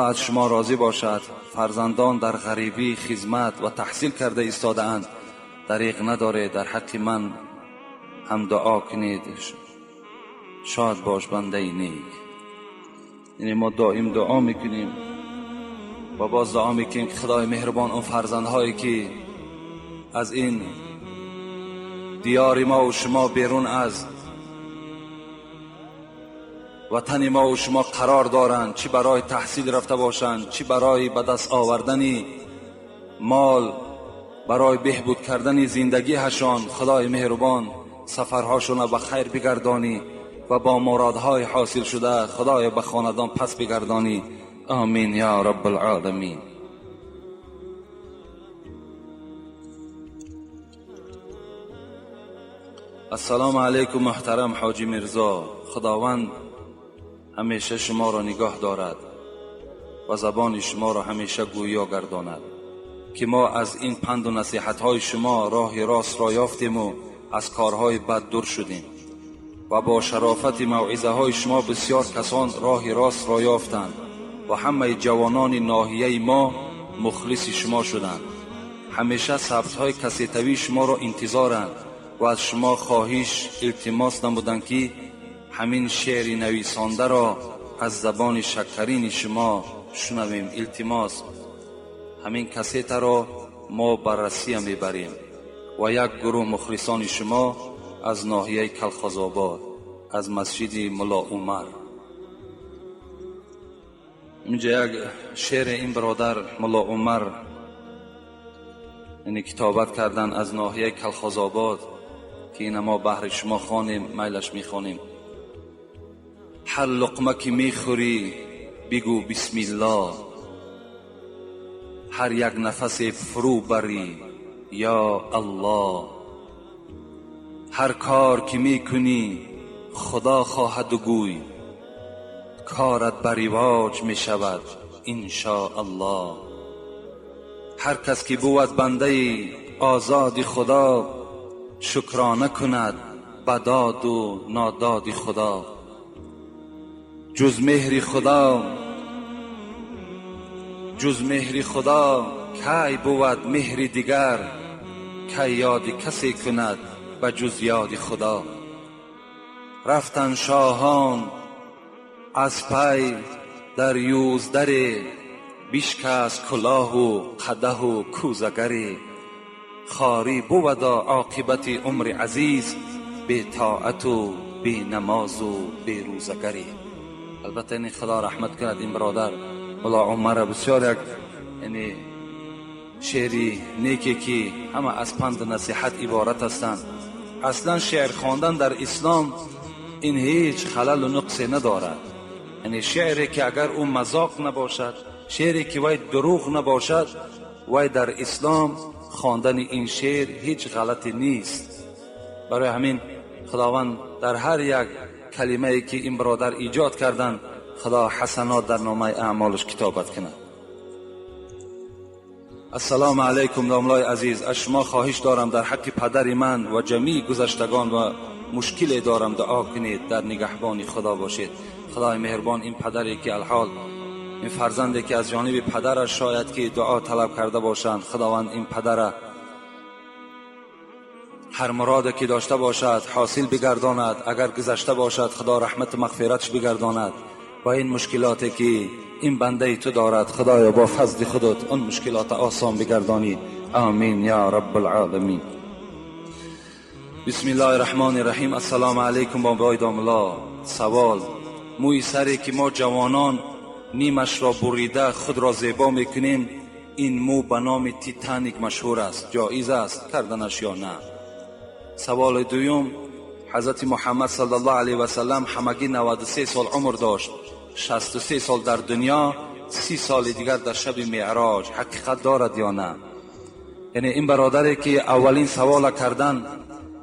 از شما راضی باشد. فرزندان در غریبی خدمت و تحصیل کرده ایستاده اند، دریغ نداره در حق من هم دعا کنید. شاد باش بنده نیک. یعنی ما دائم دعا میکنیم و باز دعا میکنیم که خدای مهربان اون فرزندهایی که از این دیار ما و شما بیرون از وطن ما و شما قرار دارند، چی برای تحصیل رفته باشند، چی برای به دست آوردن مال، برای بهبود کردن زندگی هشان، خدای مهربان سفرهاشون به خیر بگردانی و با مرادهای حاصل شده خدای به خاندان پس بگردانی. آمین یا رب العالمین. السلام علیکم محترم حاجی مرزا. خداوند همیشه شما را نگاه دارد و زبان شما را همیشه گویا گرداند که ما از این پند و نصیحت های شما راه راست را یافتیم و از کارهای بد دور شدیم و با شرافت موعظه های شما بسیار کسان راه راست را یافتند و همه جوانان ناحیه ما مخلص شما شدند. همیشه ثبت های کسیتوی شما را انتظارند و از شما خواهش التماس نمودند که همین شعر نویسنده را از زبان شکرین شما شنویم. التماس همین کسیت را ما بررسی میبریم و یک گروه مخلصان شما از ناحیه کلخازآباد از مسجد ملا عمر. اینجا یک شعر این برادر ملا عمر یعنی کتابت کردن از ناحیه کلخازآباد که این ما بهر شما خوانیم، میلش میخوانیم. هر لقمه که میخوری بگو بسم الله، هر یک نفس فرو بری یا الله، هر کار که میکنی خدا خواهد و گوی، کارت بر رواج میشود انشاءالله. هر کس که بود بنده آزاد خدا، شکرانه کند بداد و ناداد خدا. جز مهر خدا کی بود مهر دیگر، کی یاد کسی کند به جز یاد خدا. رفتن شاهان از پی در یوزدری، بشکست کلاه و قدح و کوزگری. خاری بودا عاقبت عمر عزیز، بی طاعت و بی نماز و بی روزگری. البته این خدا رحمت کند این برادر ملا عمر، بسیار یک یعنی شعری نیکی که همه از پند نصیحت عبارت هستند. اصلا شعر خواندن در اسلام این هیچ خلل و نقصی ندارد. یعنی شعری که اگر اون مذاق نباشد، شعری که وای دروغ نباشد، وای در اسلام خواندن این شعر هیچ غلطی نیست. برای همین خداوند در هر یک کلمه ای که این برادر ایجاد کردن خدا حسنات در نامه اعمالش کتابت کند. السلام علیکم داملای عزیز. از شما خواهش دارم در حق پدر من و جمیع گذشتگان و مشکلی دارم دعا کنید، در نگهبان خدا باشید. خدای مهربان این پدری که الحال این فرزندی که از جانب پدرش شاید که دعا طلب کرده باشند، خداوند این پدر هر مراد که داشته باشد حاصل بگرداند. اگر گذشته باشد خدا رحمت مغفرتش بگرداند و این مشکلاتی که این بنده تو دارد خدایا با فضل خودت اون مشکلات آسان بگردانی. آمین یا رب العالمین. بسم الله الرحمن الرحیم. السلام علیکم بابای داملا. سوال: موی سری که ما جوانان نیمش را بریده خود را زیبا میکنیم، این مو به نام تیتانیک مشهور است، جایز است کردنش یا نه؟ سوال دوم: حضرت محمد صلی الله علیه و سلم همگی 93 سال عمر داشت، 63 سال در دنیا، 30 سال دیگر در شب معراج. حقیقت دارد یا نه؟ یعنی این برادری که اولین سوال کردن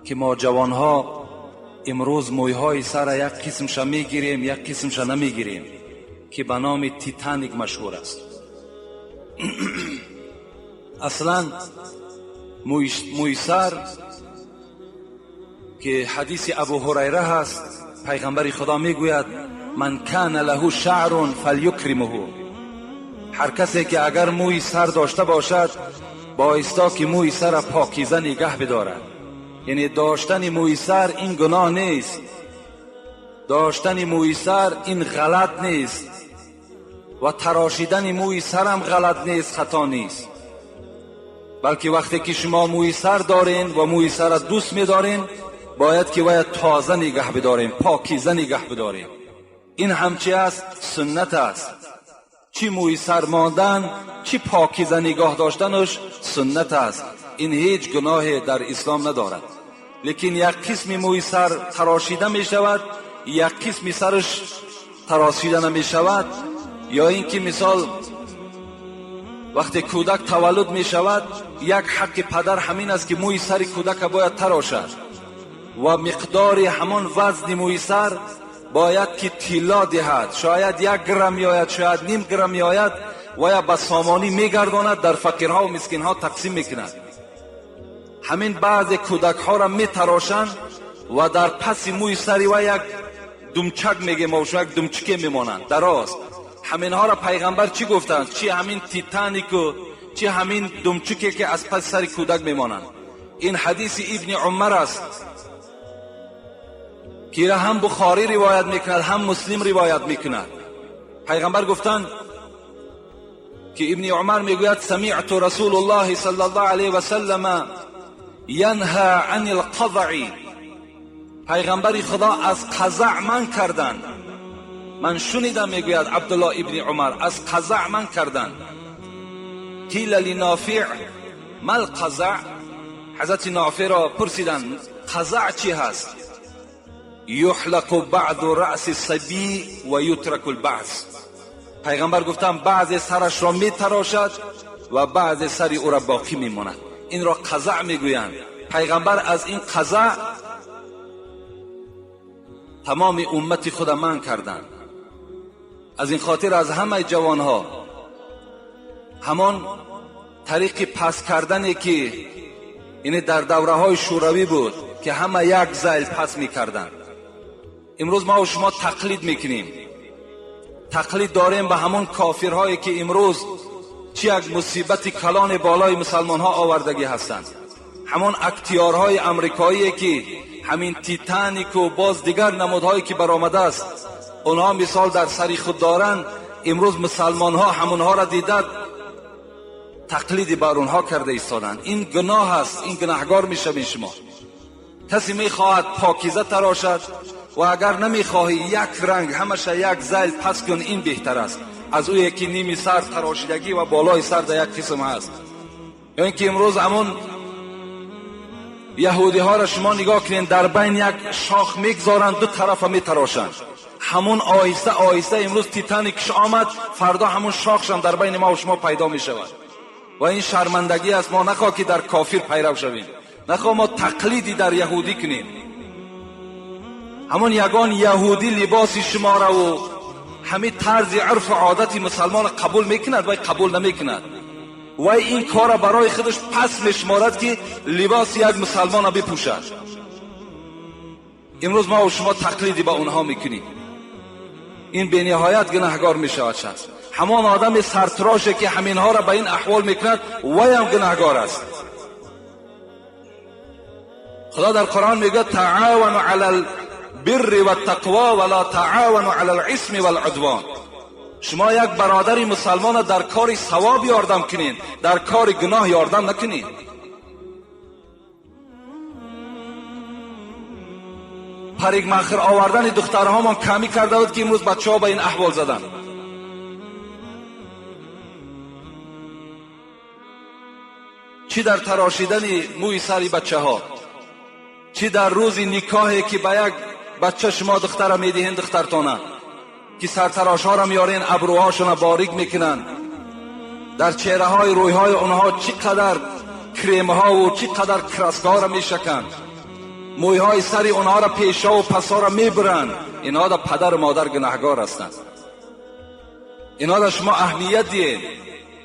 که ما جوانها امروز مویهای سر یک قسمش میگیریم یک قسمش نمیگیریم که به نام تیتانیک مشهور است. اصلا موی سر که حدیث ابو هریره هست، پیغمبر خدا میگوید من کان له شعر فلیکرمه، هر کسی که اگر موی سر داشته باشد بایستا که موی سر پاکیزه نگه بدارد. یعنی داشتن موی سر این گناه نیست، داشتن موی سر این غلط نیست و تراشیدن موی سر هم غلط نیست، خطا نیست. بلکه وقتی که شما موی سر دارین و موی سر دوست می‌دارین باید که باید تازه نگه بدارین، پاکیزه نگه بدارین. این هم چی است؟ سنت است. چی موی سر ماندن چی پاکیزه نگاه داشتنش سنت است. این هیچ گناهی در اسلام ندارد. لیکن یک قسم موی سر تراشیده می شود، یک قسم سرش تراشیده نمی شود. یا اینکه مثال وقتی کودک تولد می شود یک حق پدر همین است که موی سر کودک باید تراشد و مقدار همان وزن موی سر باید که طلا دهد. شاید 1 گرم میآید، شاید نیم گرم میآید و یا به سامانی میگرداند، در فقیرها و مسکینها تقسیم میکند. همین بعض کودک ها را میتراشند و در پس موی سری و یک دمچک میگه موشو یک دمچکه میمانند دراز. همین ها را پیغمبر چی گفتند؟ چی همین تیتانیکو، چی همین دمچکی که از پس سر کودک میمانند. این حدیث ابن عمر است که هم بخاری روایت میکند هم مسلم روایت میکند. پیغمبر گفتند که ابن عمر میگوید سمعت رسول الله صلی الله علیه و سلم ینهى عن القضع. پیغمبر خدا از قضع من کردند. من شنیدم میگوید عبدالله ابن عمر از قضع من کردند. قیل لنافع ما القضع. حضرت نافع را پرسیدند قضع چی هست؟ یحلق بعض رأس الصبی و یترک البعض. پیغمبر گفتند بعض سرش را می تراشد و بعض سر او را باقی می ماند. این را قضع می گویند. پیغمبر از این قضع تمام امت خود من کردند. از این خاطر از همه جوانها همان طریق پس کردنی که این در دوره های شوروی بود که همه یک زیل پس می کردند. امروز ما و شما تقلید میکنیم، تقلید داریم به همون کافرهایی که امروز چی یک مصیبت کلان بالای مسلمان ها آوردگی هستند. همون اکتیارهای امریکایی که همین تیتانیک و باز دیگر نمودهایی که برآمده است اونها مثال در سری خود دارند. امروز مسلمان ها همونها را دیدند تقلید بر اونها کرده ایستادند. این گناه است، این گناهگار میشوید شما. کسی میخواهد پاکیزه تراشد و اگر نمیخواهی یک رنگ همشه یک زیل پس کن، این بهتر است از او یکی نیمی سر تراشیدگی و بالای سر در یک قسم است. یا اینکه امروز همون یهودی ها را شما نگاه کنین در بین یک شاخ میگذارند دو طرف میتراشند. همون آهسته آهسته امروز تیتانیکش آمد، فردا همون شاخش هم در بین ما و شما پیدا می شود و این شرمندگی است. ما نخواه که در کافر پیرو شویم، نخواه ما تقلیدی در یهودی کنیم. همون یگان یهودی لباس شما را و همین طرز عرف و عادت مسلمان قبول میکند و قبول نمیکند و این کار را برای خودش پس میشمارد که لباس یک مسلمان را بپوشد. امروز ما و شما تقلیدی با اونها میکنیم. این به نهایت گناهگار میشود شخص. همان آدم سرتراشه که همینها را به این احوال میکند وی هم گناهگار است. خدا در قرآن میگه تعاونوا علی البر والتقوى ولا تعاونوا علی الاثم والعدوان. شما یک برادری مسلمان در کار ثواب یاردم کنین، در کار گناه یاردم نکنین. پریگ مخر آوردن دخترها ما کمی کرده بود که امروز بچه ها به این احوال زدن. چی در تراشیدن موی سری بچه ها، چی در روز نکاحی که به یک بچه شما دختر میدهین دخترتانه که سرتراش ها را میارین ابروهاشون باریک میکنن، در چهره های روی های اونها چقدر کریم ها و چقدر کراسکا ها را میشکن، موی های سری اونها را پیشا و پسا را میبرن. اینها در پدر و مادر گناهگار هستند. اینها در شما اهمیت دید.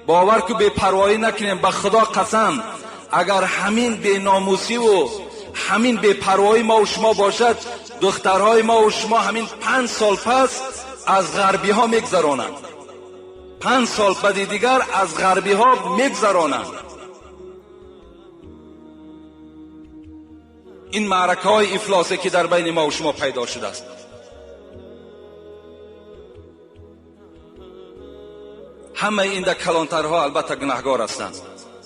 باور که بے پروایی نکنیم. به خدا قسم اگر همین بے ناموسی و همین بے پروایی ما و شما باشد، دخترهای ما و شما همین 5 سال پس از غربی ها میگذرانند. 5 سال بعد دیگر از غربی ها میگذرانند. این معرکه های افلاسی که در بین ما و شما پیدا شده است. همه این در کلانترها البته گناهکار هستند.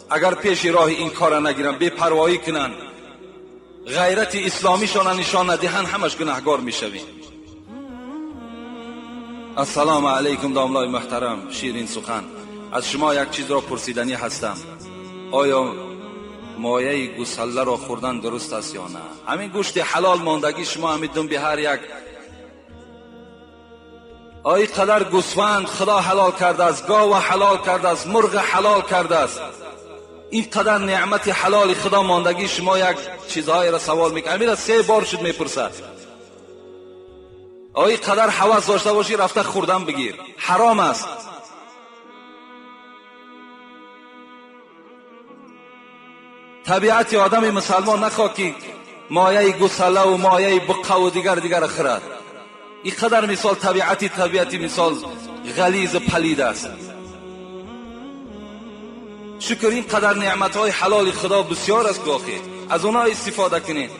اگر پیش راه این کار نگیرن، بی پروایی کنن، غیرت اسلامیشان نشان ندهند، همش گناهکار میشویم. السلام علیکم داملای محترم. شیرین سخن از شما یک چیز را پرسیدنی هستم. آیا مایه گوساله را خوردن درست است یا نه؟ همین گوشت حلال ماندگی شما همیدون به هر یک آی قدر گوسفند خدا حلال کرده است، گاو حلال کرده است، مرغ حلال کرده است. این قدر نعمت حلال خدا ماندگی شما یک چیزهای را سوال میکنید. امیر 3 بار شد میپرسد. آی قدر هوس داشته باشی رفته خوردن بگیر، حرام است. طبیعت آدم مسلمان نخواه که مایه گوساله و مایه بقه و دیگر خورد. این قدر مثال طبیعتی مثال غلیظ پلید است. شکر این قدر نعمتهای حلال خدا بسیار است گاهی از اونها استفاده کنید.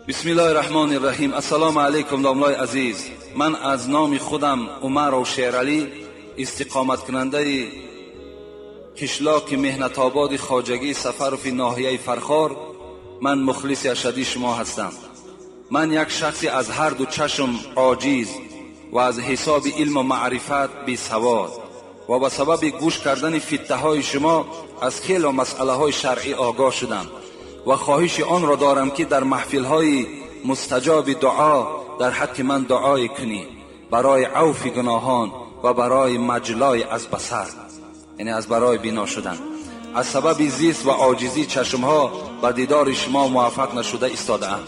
بسم الله الرحمن الرحیم. السلام علیکم داملای عزیز. من از نام خودم عمر و شیرعلی، استقامت کننده کشلاک مهنت آباد خواجگی سفرف ناحیه فرخار، من مخلص اشدی شما هستم. من یک شخصی از هر دو چشم عاجز و از حساب علم و معرفت بی سواد و به سبب گوش کردن فتنه های شما از خیلی مسئله های شرعی آگاه شدم و خواهش آن را دارم که در محفل های مستجاب دعا در حق من دعای کنی برای عفو گناهان و برای مجلای از بصر، یعنی از برای بینا شدن. از سبب زیست و عاجزی چشم ها به دیدار شما موفق نشده ایستاده‌ام.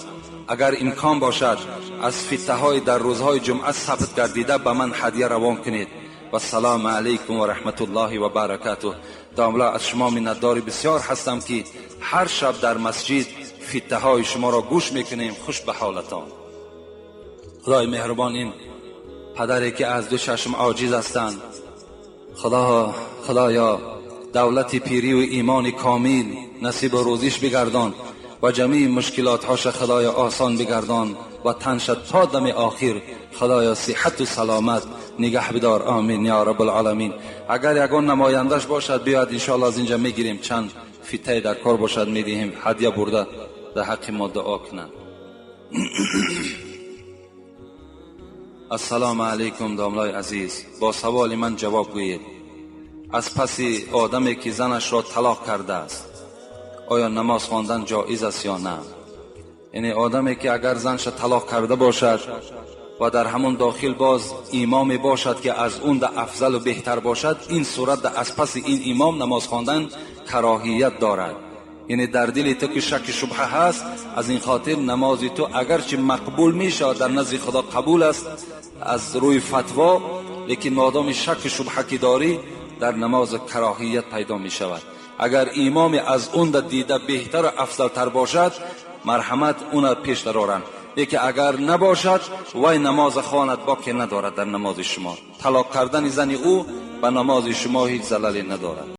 اگر امکان باشد از فتنه های در روزهای جمعه ثبت گردیده به من هدیه روان کنید. و السلام علیکم و رحمت الله و برکاته. داملا از شما منتدار بسیار هستم که هر شب در مسجد فتنه های شما را گوش میکنیم. خوش به حالتان. خدای مهربان این پدری که از دو چشم عاجز هستند، خدایا دولت پیری و ایمان کامل نصیب روزیش بگردان و جمعی مشکلات هاش خدایا آسان بگردان و تنش تا دم آخر خدایا صحت و سلامت نگه بدار. آمین یا رب العالمین. اگر یگان نمایندش باشد بیاد انشاءالله از اینجا میگیریم. چند فتنه در کار باشد میدهیم هدیه برده در حق ما دعا کنند. السلام علیکم داملای عزیز. با سوال من جواب گویید. از پس آدمی که زنش را طلاق کرده است آیا نماز خواندن جایز است یا نه؟ یعنی آدمی که اگر زنش طلاق کرده باشد و در همون داخل باز امامی باشد که از اون در افضل و بهتر باشد، این صورت در از پس این امام نماز خواندن کراهیت دارد. یعنی در دل تو که شک شبهه هست، از این خاطر نماز تو اگرچه مقبول میشه در نزد خدا قبول است از روی فتوا، لیکن مادام شک شبهه که داری در نماز کراهیت پیدا می شود. اگر امام از اون دیده بهتر و افضل تر باشد مرحمت اون پیش دارند، لیکن اگر نباشد وای نماز خواند باقی ندارد در نماز شما. طلاق کردن زن او به نماز شما هیچ ضرری ندارد.